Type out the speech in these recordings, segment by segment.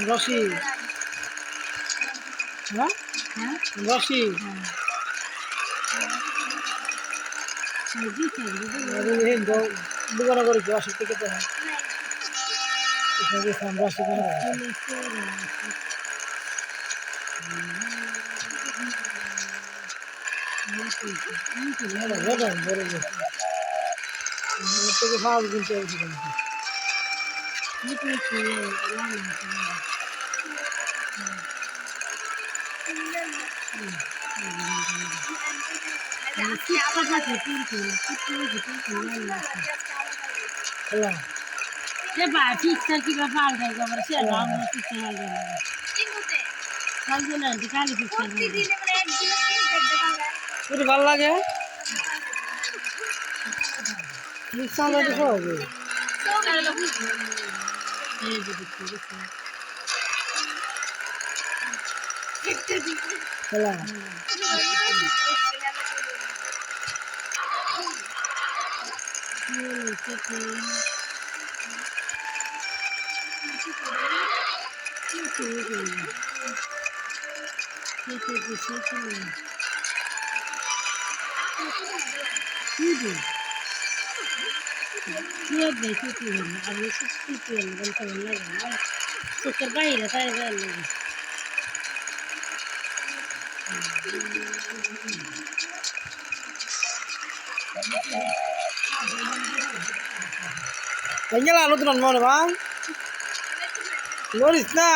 রশি রশি দোকানে করেছি 80 থেকে তো রশি থেকে ভাব কিনতে ভালো লাগে চোখের বাইরে তাই গেল নতুন মনে ভাই লরিস না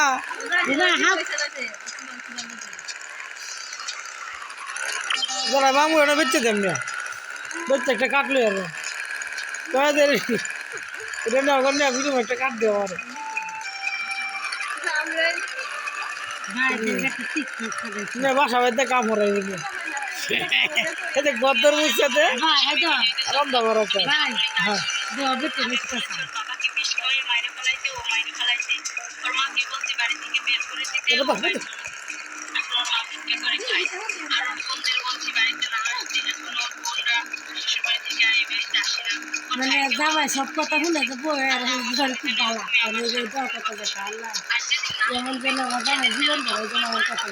মামু এটা বেচছে তেমনি বেচছে একটা কাটলো আর এটা না বিজু একটা কাট দেওয়া বাসা বাড়িতে কাম হরাই গদ্দর মুসাতে রান্না করা হ্যাঁ মানে জামাই সব কথা শুনে যে বই আর খুব ভালো কথা দেখা আল্লাহ যেমন যেন আমার জামাই জীবন ধরে যেন আমার কথা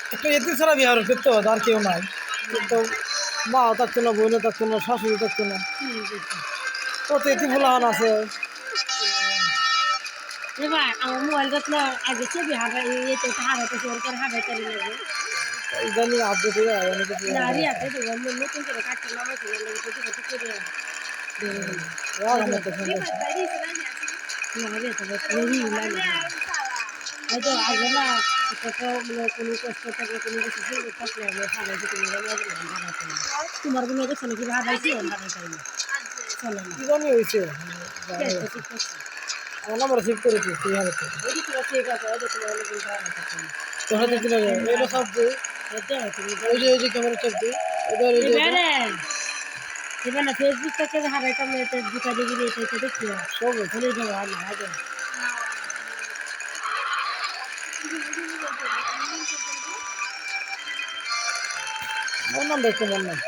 একটা এতি ছাড়া বিহার করতে হবে আর কেউ নাই তো মাও থাকতো না বোনও থাকতো না শাশুড়ি থাকতো না কত এতি ফুলাহান আছে এবার আমার মোবাইলটা তো আগে ছবি হারাই হারাইতে সরকার হারাইতে লাগে ইদানিং আপডেট হয়ে যায় নতুন করে কাটতে নামাইছে আগে না কোনো কষ্ট থাকলে কোনো কিছু থাকলে আমি হারাইছি তোমার কোনো দেখছো নাকি হারাইছি হারাইতাই না চলে না কি জানি হয়েছে আমার নাম্বার সেভ করেছি ঠিক আছে ঠিক আছে এটা সব ওই যে ক্যামেরা চাপ দিয়ে এবার না ফেসবুক থেকে হারাইতাম দুটা ডিগ্রি এটা দেখছি সব ভুলে যাবো আর না আমার নাম দেখতে মন নাই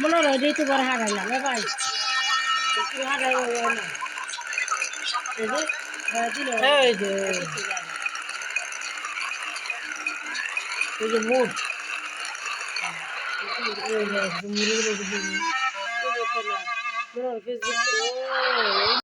মনে হয় যেহেতু বড় হারাইলাম ভাই হারাই এই যে মুড ফেসবুক